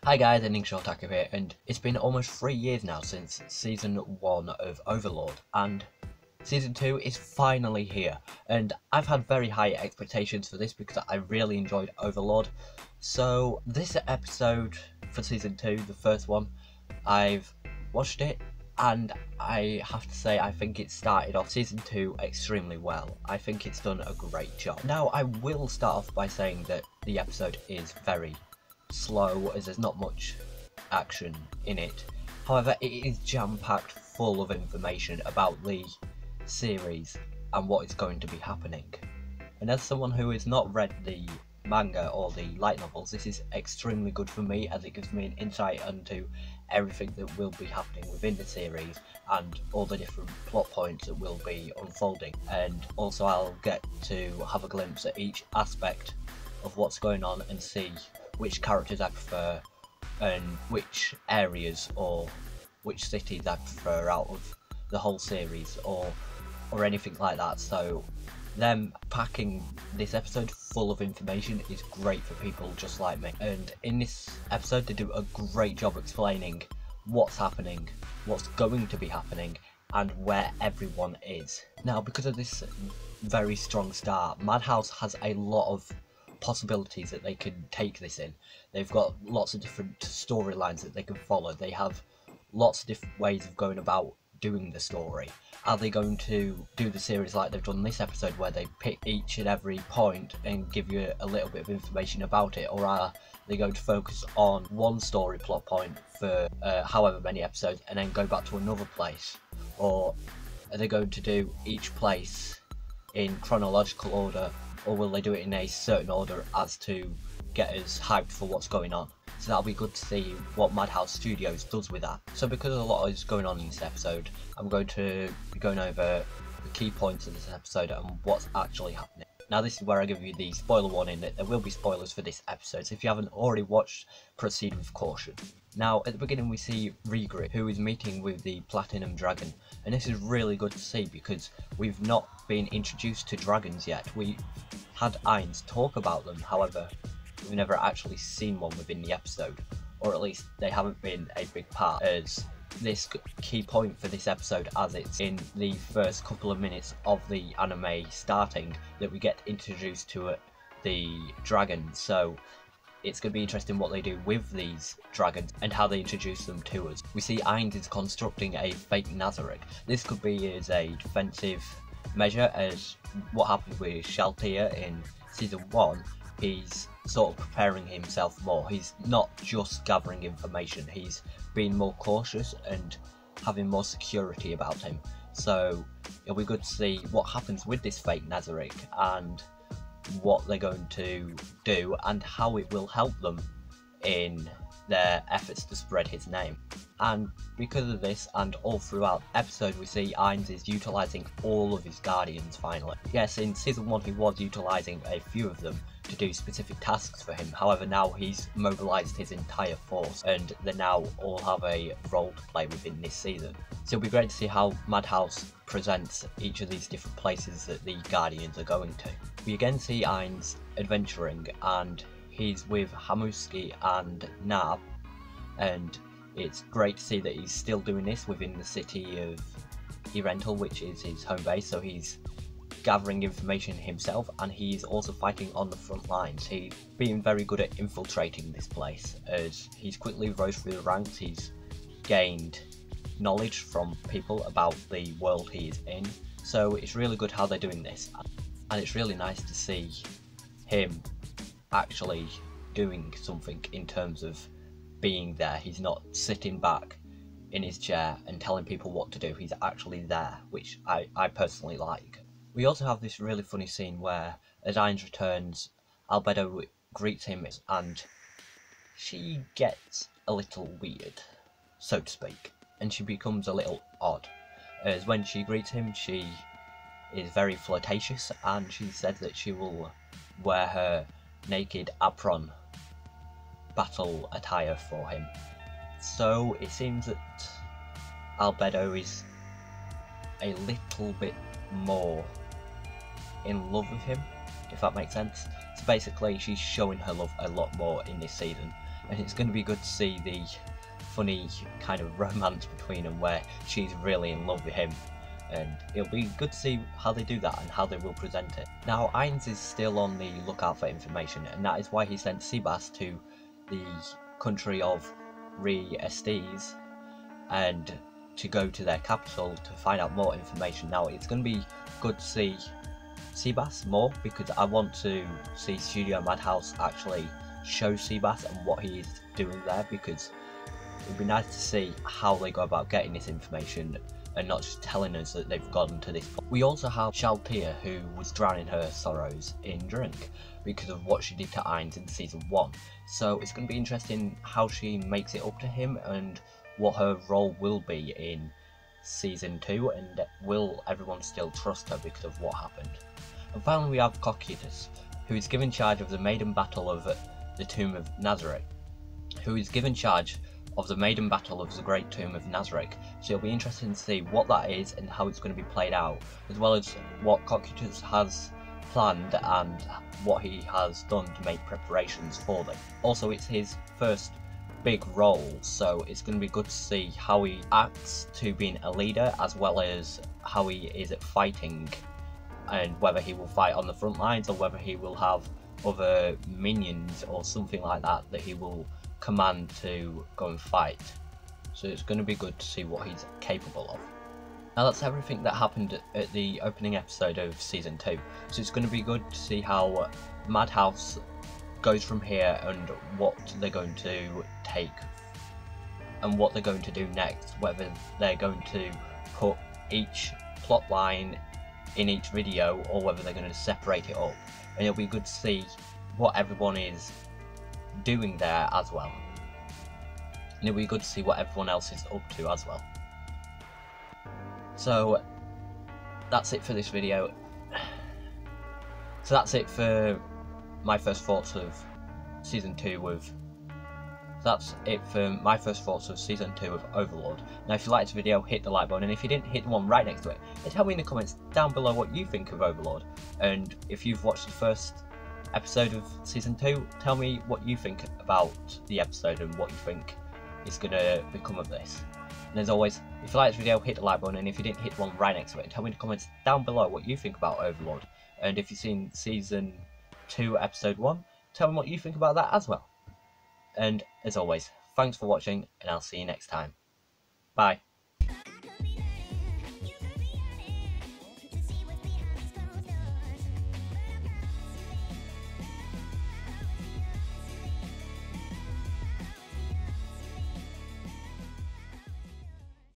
Hi guys, Ending Shortaku here, and it's been almost 3 years now since Season 1 of Overlord, and Season 2 is finally here, and I've had very high expectations for this because I really enjoyed Overlord. So this episode for Season 2, the first one, I've watched it, and I have to say I think it started off Season 2 extremely well. I think it's done a great job. Now I will start off by saying that the episode is very slow as there's not much action in it. However, it is jam-packed full of information about the series and what is going to be happening. And as someone who has not read the manga or the light novels, this is extremely good for me as it gives me an insight into everything that will be happening within the series and all the different plot points that will be unfolding. And also I'll get to have a glimpse at each aspect of what's going on and see which characters I prefer and which areas or which cities I prefer out of the whole series or anything like that. So them packing this episode full of information is great for people just like me. And in this episode they do a great job explaining what's happening, what's going to be happening, and where everyone is. Now, because of this very strong start, Madhouse has a lot of possibilities that they can take this in. They've got lots of different storylines that they can follow. They have lots of different ways of going about doing the story. Are they going to do the series like they've done this episode where they pick each and every point and give you a little bit of information about it, or are they going to focus on one story plot point for however many episodes and then go back to another place? Or are they going to do each place in chronological order, or will they do it in a certain order as to get us hyped for what's going on? So that'll be good to see what Madhouse Studios does with that. So because a lot is going on in this episode, I'm going to be going over the key points of this episode and what's actually happening. Now this is where I give you the spoiler warning that there will be spoilers for this episode, so if you haven't already watched, proceed with caution. Now at the beginning we see Regret, who is meeting with the Platinum Dragon, and this is really good to see because we've not been introduced to dragons yet. We had Ainz talk about them, however we've never actually seen one within the episode, or at least they haven't been a big part as this key point for this episode, as it's in the first couple of minutes of the anime starting that we get introduced to the dragons. So it's going to be interesting what they do with these dragons and how they introduce them to us. We see Ainz is constructing a fake Nazarick. This could be as a defensive measure, as what happened with Shaltia in Season 1. He's sort of preparing himself more. He's not just gathering information, he's being more cautious and having more security about him. So it'll be good to see what happens with this fake Nazarick and what they're going to do and how it will help them in their efforts to spread his name. And because of this, and all throughout the episode, we see Ainz is utilising all of his guardians finally. Yes, in Season 1 he was utilising a few of them to do specific tasks for him, however now he's mobilised his entire force and they now all have a role to play within this season. So it'll be great to see how Madhouse presents each of these different places that the Guardians are going to. We again see Ainz adventuring, and he's with Hamuski and Nab, and it's great to see that he's still doing this within the city of Erental, which is his home base. So he's gathering information himself, and he's also fighting on the front lines. He's been very good at infiltrating this place as he's quickly rose through the ranks. He's gained knowledge from people about the world he is in, so it's really good how they're doing this, and it's really nice to see him actually doing something in terms of being there. He's not sitting back in his chair and telling people what to do, he's actually there, which I personally like. We also have this really funny scene where as Ainz returns, Albedo greets him and she gets a little weird, so to speak, and she becomes a little odd, as when she greets him she is very flirtatious and she says that she will wear her naked apron battle attire for him. So it seems that Albedo is a little bit more in love with him, if that makes sense. So basically she's showing her love a lot more in this season, and it's going to be good to see the funny kind of romance between them where she's really in love with him, and it'll be good to see how they do that and how they will present it. Now, Ainz is still on the lookout for information, and that is why he sent Seabass to the country of Re-Estes and to go to their capital to find out more information. Now, it's going to be good to see Seabass more, because I want to see Studio Madhouse actually show Seabass and what he is doing there, because it would be nice to see how they go about getting this information and not just telling us that they've gotten to this point. We also have Shaltia, who was drowning her sorrows in drink because of what she did to Ainz in season 1. So it's going to be interesting how she makes it up to him and what her role will be in season 2, and will everyone still trust her because of what happened. And finally we have Cocytus, who is given charge of the maiden battle of the Tomb of Nazareth, So it'll be interesting to see what that is and how it's going to be played out, as well as what Cocytus has planned and what he has done to make preparations for them. Also, it's his first big role, so it's going to be good to see how he acts to being a leader, as well as how he is at fighting, and whether he will fight on the front lines or whether he will have other minions or something like that that he will command to go and fight. So it's going to be good to see what he's capable of. Now, that's everything that happened at the opening episode of season 2, so it's going to be good to see how Madhouse goes from here and what they're going to take and what they're going to do next, whether they're going to put each plot line in each video or whether they're going to separate it up, and it'll be good to see what everyone is doing there as well, and it'll be good to see what everyone else is up to as well. So that's it for this video. So that's it for my first thoughts of season 2 of season 2 of Overlord. Now, if you liked the video, hit the like button, and if you didn't, hit the one right next to it, and tell me in the comments down below what you think of Overlord. And if you've watched the first episode of season 2, tell me what you think about the episode and what you think is going to become of this. And as always, if you liked the video, hit the like button, and if you didn't, hit the one right next to it, and tell me in the comments down below what you think about Overlord. And if you've seen season 2 episode 1, tell me what you think about that as well. And as always, thanks for watching, and I'll see you next time. Bye.